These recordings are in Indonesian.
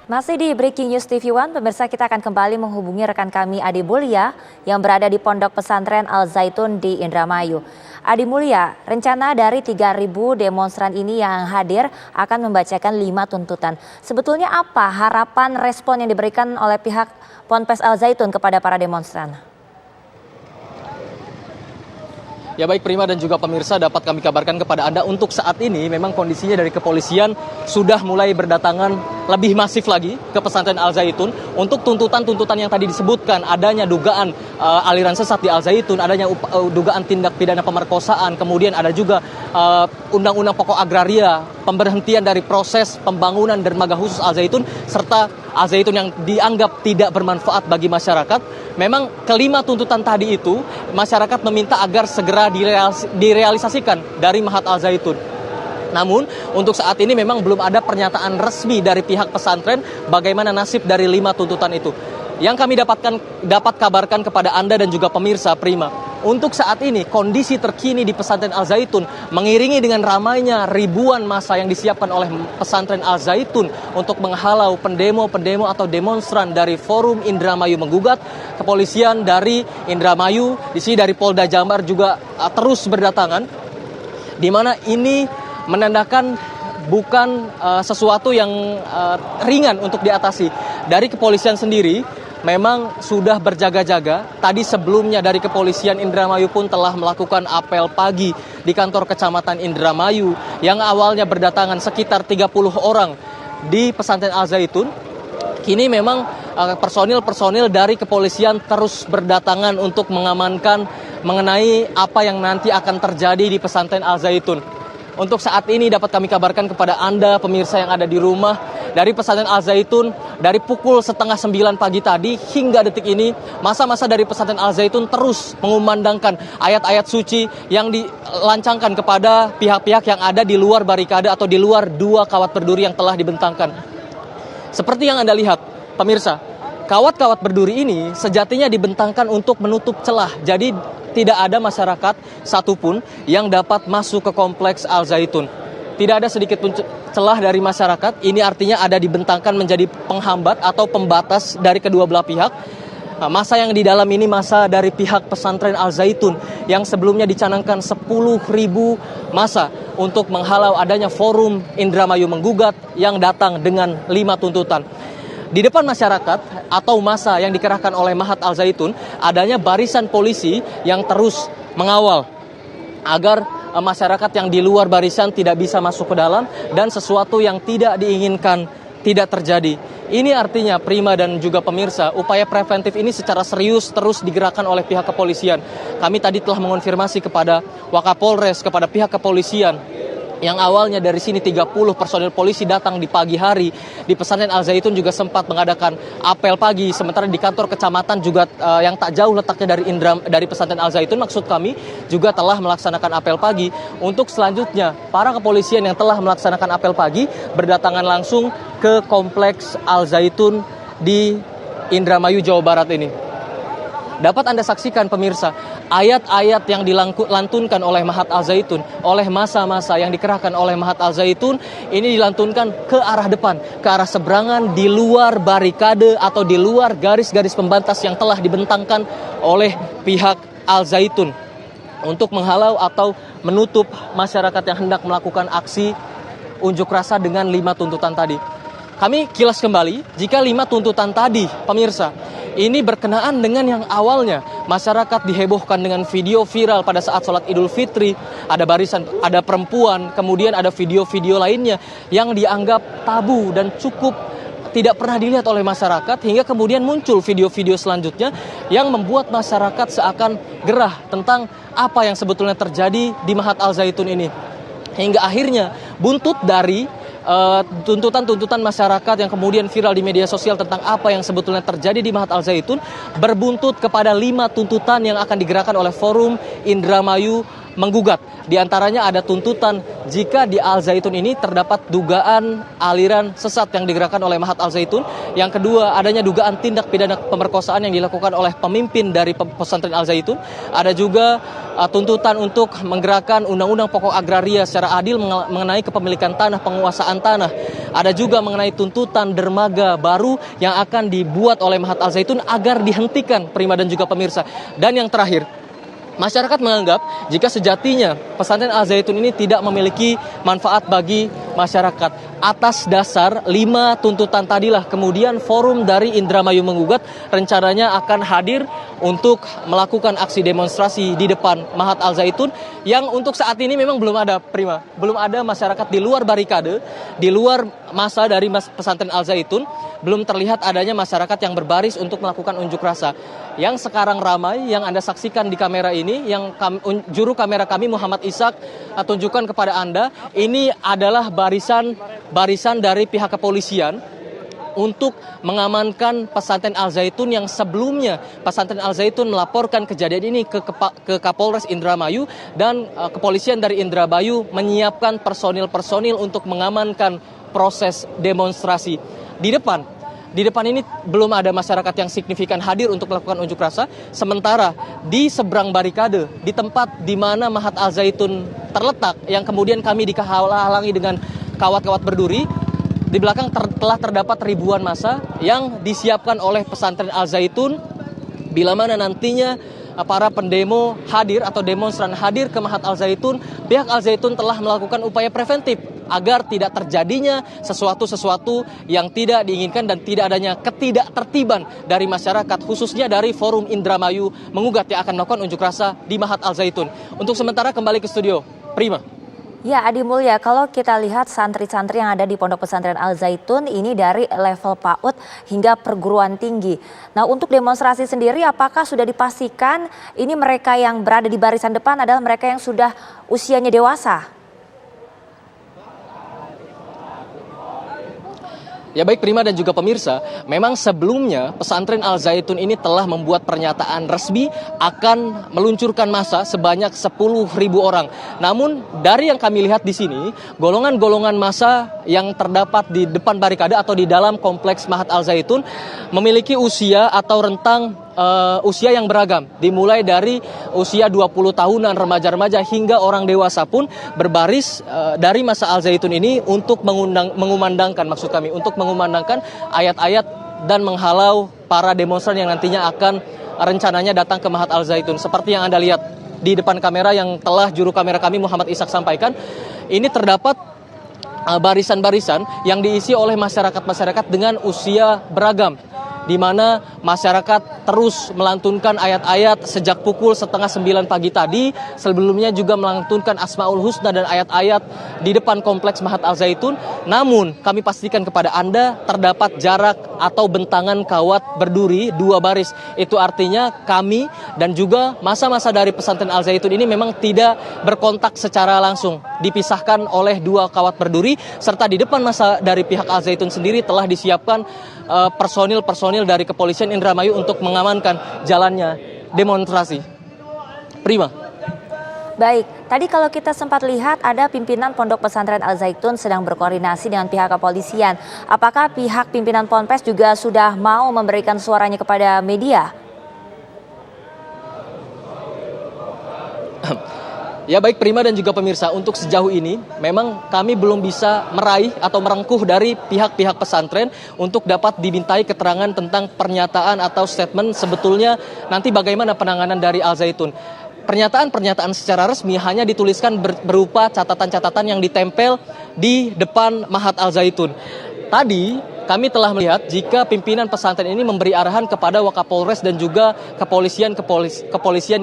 Masih di Breaking News TV One, pemirsa kita akan kembali menghubungi rekan kami Adi Mulya yang berada di Pondok Pesantren Al Zaitun di Indramayu. Adi Mulya, rencana dari 3.000 demonstran ini yang hadir akan membacakan 5 tuntutan. Sebetulnya apa harapan respon yang diberikan oleh pihak Ponpes Al Zaitun kepada para demonstran? Ya baik Prima dan juga pemirsa, dapat kami kabarkan kepada Anda untuk saat ini memang kondisinya dari kepolisian sudah mulai berdatangan lebih masif lagi ke pesantren Al Zaitun untuk tuntutan-tuntutan yang tadi disebutkan, adanya dugaan aliran sesat di Al Zaitun, adanya dugaan tindak pidana pemerkosaan, kemudian ada juga undang-undang pokok agraria, pemberhentian dari proses pembangunan dermaga khusus Al Zaitun, serta Al Zaitun yang dianggap tidak bermanfaat bagi masyarakat. Memang kelima tuntutan tadi itu masyarakat meminta agar segera direalisasikan dari Mahat Al Zaitun. Namun untuk saat ini memang belum ada pernyataan resmi dari pihak pesantren bagaimana nasib dari 5 tuntutan itu. Yang kami dapat kabarkan kepada Anda dan juga pemirsa Prima, untuk saat ini kondisi terkini di pesantren Al Zaitun mengiringi dengan ramainya ribuan massa yang disiapkan oleh pesantren Al Zaitun untuk menghalau pendemo atau demonstran dari Forum Indramayu Menggugat. Kepolisian dari Indramayu, di sini dari Polda Jabar juga terus berdatangan, di mana ini menandakan bukan sesuatu yang ringan untuk diatasi. Dari kepolisian sendiri memang sudah berjaga-jaga. Tadi sebelumnya dari kepolisian Indramayu pun telah melakukan apel pagi di kantor kecamatan Indramayu yang awalnya berdatangan sekitar 30 orang di pesantren Al Zaitun. Kini memang personil dari kepolisian terus berdatangan untuk mengamankan mengenai apa yang nanti akan terjadi di pesantren Al Zaitun. Untuk saat ini dapat kami kabarkan kepada Anda pemirsa yang ada di rumah, dari pesantren Al Zaitun dari pukul 8:30 pagi tadi hingga detik ini masa-masa dari pesantren Al Zaitun terus mengumandangkan ayat-ayat suci yang dilancangkan kepada pihak-pihak yang ada di luar barikade atau di luar 2 kawat berduri yang telah dibentangkan. Seperti yang Anda lihat pemirsa, kawat-kawat berduri ini sejatinya dibentangkan untuk menutup celah. Jadi tidak ada masyarakat satupun yang dapat masuk ke kompleks Al Zaitun. Tidak ada sedikit pun celah dari masyarakat. Ini artinya ada dibentangkan menjadi penghambat atau pembatas dari kedua belah pihak. Masa yang di dalam ini masa dari pihak pesantren Al Zaitun yang sebelumnya dicanangkan 10.000 masa untuk menghalau adanya Forum Indramayu Menggugat yang datang dengan 5 tuntutan. Di depan masyarakat atau massa yang dikerahkan oleh Mahat Al Zaitun, adanya barisan polisi yang terus mengawal agar masyarakat yang di luar barisan tidak bisa masuk ke dalam dan sesuatu yang tidak diinginkan tidak terjadi. Ini artinya Prima dan juga pemirsa, upaya preventif ini secara serius terus digerakkan oleh pihak kepolisian. Kami tadi telah mengonfirmasi kepada Wakapolres, kepada pihak kepolisian, yang awalnya dari sini 30 personil polisi datang di pagi hari. Di pesantren Al Zaitun juga sempat mengadakan apel pagi, sementara di kantor kecamatan juga yang tak jauh letaknya dari pesantren Al Zaitun, maksud kami juga telah melaksanakan apel pagi. Untuk selanjutnya para kepolisian yang telah melaksanakan apel pagi berdatangan langsung ke kompleks Al Zaitun di Indramayu, Jawa Barat ini. Dapat Anda saksikan pemirsa, ayat-ayat yang dilantunkan oleh Mahat Al Zaitun, oleh massa-massa yang dikerahkan oleh Mahat Al Zaitun, ini dilantunkan ke arah depan, ke arah seberangan di luar barikade atau di luar garis-garis pembatas yang telah dibentangkan oleh pihak Al Zaitun untuk menghalau atau menutup masyarakat yang hendak melakukan aksi unjuk rasa dengan 5 tuntutan tadi. Kami kilas kembali, jika 5 tuntutan tadi, pemirsa, ini berkenaan dengan yang awalnya masyarakat dihebohkan dengan video viral pada saat sholat Idul Fitri, ada barisan, ada perempuan, kemudian ada video-video lainnya yang dianggap tabu dan cukup tidak pernah dilihat oleh masyarakat, hingga kemudian muncul video-video selanjutnya yang membuat masyarakat seakan gerah tentang apa yang sebetulnya terjadi di Mahat Al Zaitun ini. Hingga akhirnya buntut dari tuntutan-tuntutan masyarakat yang kemudian viral di media sosial tentang apa yang sebetulnya terjadi di Mahat Al Zaitun berbuntut kepada 5 tuntutan yang akan digerakkan oleh Forum Indramayu menggugat. Di antaranya ada tuntutan jika di Al Zaitun ini terdapat dugaan aliran sesat yang digerakkan oleh Mahat Al Zaitun. Yang kedua, adanya dugaan tindak pidana pemerkosaan yang dilakukan oleh pemimpin dari pesantren Al Zaitun. Ada juga tuntutan untuk menggerakkan undang-undang pokok agraria secara adil mengenai kepemilikan tanah, penguasaan tanah. Ada juga mengenai tuntutan dermaga baru yang akan dibuat oleh Mahat Al Zaitun agar dihentikan, Prima dan juga pemirsa. Dan yang terakhir, masyarakat menganggap jika sejatinya pesantren Al Zaitun ini tidak memiliki manfaat bagi masyarakat. Atas dasar 5 tuntutan tadilah kemudian forum dari Indramayu Menggugat rencananya akan hadir untuk melakukan aksi demonstrasi di depan Mahat Al Zaitun yang untuk saat ini memang belum ada, Prima. Belum ada masyarakat di luar barikade, di luar masa dari pesantren Al Zaitun, belum terlihat adanya masyarakat yang berbaris untuk melakukan unjuk rasa. Yang sekarang ramai, yang Anda saksikan di kamera ini, yang juru kamera kami Muhammad Ishak tunjukkan kepada Anda, ini adalah barisan dari pihak kepolisian untuk mengamankan pesantren Al Zaitun yang sebelumnya pesantren Al Zaitun melaporkan kejadian ini ke Kapolres Indramayu, dan kepolisian dari Indramayu menyiapkan personil untuk mengamankan proses demonstrasi. Di depan ini belum ada masyarakat yang signifikan hadir untuk melakukan unjuk rasa, sementara di seberang barikade, di tempat di mana Mahat Al Zaitun terletak, yang kemudian kami dihalangi dengan kawat-kawat berduri, di belakang telah terdapat ribuan massa yang disiapkan oleh pesantren Al Zaitun. Bila mana nantinya para pendemo hadir atau demonstran hadir ke Mahat Al Zaitun, pihak Al Zaitun telah melakukan upaya preventif agar tidak terjadinya sesuatu yang tidak diinginkan dan tidak adanya ketidaktertiban dari masyarakat, khususnya dari Forum Indramayu Menggugat yang akan melakukan unjuk rasa di Mahat Al Zaitun. Untuk sementara kembali ke studio, Prima. Ya, Adi Mulya, kalau kita lihat santri-santri yang ada di Pondok Pesantren Al Zaitun ini dari level PAUD hingga perguruan tinggi. Nah, untuk demonstrasi sendiri apakah sudah dipastikan ini mereka yang berada di barisan depan adalah mereka yang sudah usianya dewasa? Ya baik Prima dan juga pemirsa, memang sebelumnya pesantren Al Zaitun ini telah membuat pernyataan resmi akan meluncurkan massa sebanyak 10.000 orang. Namun dari yang kami lihat di sini, golongan-golongan massa yang terdapat di depan barikade atau di dalam kompleks Mahat Al Zaitun memiliki usia atau rentang usia yang beragam, dimulai dari usia 20 tahunan, remaja-remaja hingga orang dewasa pun berbaris dari masa Al Zaitun ini untuk mengumandangkan ayat-ayat dan menghalau para demonstran yang nantinya akan rencananya datang ke Mahat Al Zaitun. Seperti yang Anda lihat di depan kamera yang telah juru kamera kami Muhammad Ishak sampaikan, ini terdapat barisan-barisan yang diisi oleh masyarakat dengan usia beragam, di mana masyarakat terus melantunkan ayat-ayat sejak pukul 8:30 pagi tadi. Sebelumnya juga melantunkan Asmaul Husna dan ayat-ayat di depan kompleks Mahat Al Zaitun. Namun kami pastikan kepada Anda terdapat jarak atau bentangan kawat berduri 2 baris. Itu artinya kami dan juga massa-massa dari pesantren Al Zaitun ini memang tidak berkontak secara langsung, dipisahkan oleh 2 kawat berduri, serta di depan massa dari pihak Al Zaitun sendiri telah disiapkan personil dari kepolisian Indramayu untuk mengamankan jalannya demonstrasi. Prima. Baik, tadi kalau kita sempat lihat ada pimpinan Pondok Pesantren Al Zaitun sedang berkoordinasi dengan pihak kepolisian. Apakah pihak pimpinan Ponpes juga sudah mau memberikan suaranya kepada media? Ya baik Prima dan juga pemirsa, untuk sejauh ini memang kami belum bisa meraih atau merengkuh dari pihak-pihak pesantren untuk dapat dimintai keterangan tentang pernyataan atau statement sebetulnya nanti bagaimana penanganan dari Al Zaitun. Pernyataan secara resmi hanya dituliskan berupa catatan-catatan yang ditempel di depan Mahat Al Zaitun. Tadi kami telah melihat jika pimpinan pesantren ini memberi arahan kepada Wakapolres dan juga kepolisian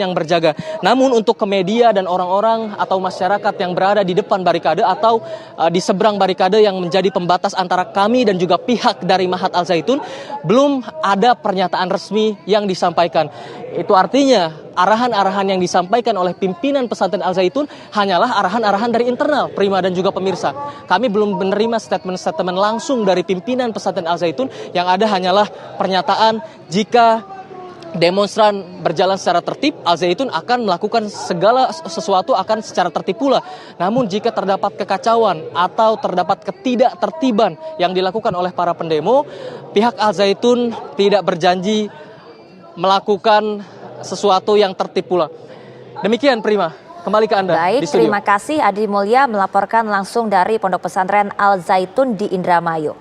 yang berjaga. Namun untuk ke media dan orang-orang atau masyarakat yang berada di depan barikade atau di seberang barikade yang menjadi pembatas antara kami dan juga pihak dari Mahat Al Zaitun, belum ada pernyataan resmi yang disampaikan. Itu artinya arahan-arahan yang disampaikan oleh pimpinan pesantren Al Zaitun hanyalah arahan-arahan dari internal, Prima dan juga pemirsa. Kami belum menerima statement-statement langsung dari pimpinan pesantren Al Zaitun, yang ada hanyalah pernyataan jika demonstran berjalan secara tertib, Al Zaitun akan melakukan segala sesuatu akan secara tertib pula. Namun jika terdapat kekacauan atau terdapat ketidaktertiban yang dilakukan oleh para pendemo, pihak Al Zaitun tidak berjanji melakukan sesuatu yang tertib pula. Demikian Prima, kembali ke Anda Baik, di studio. terima kasih Adi Mulya melaporkan langsung dari Pondok Pesantren Al Zaitun di Indramayu.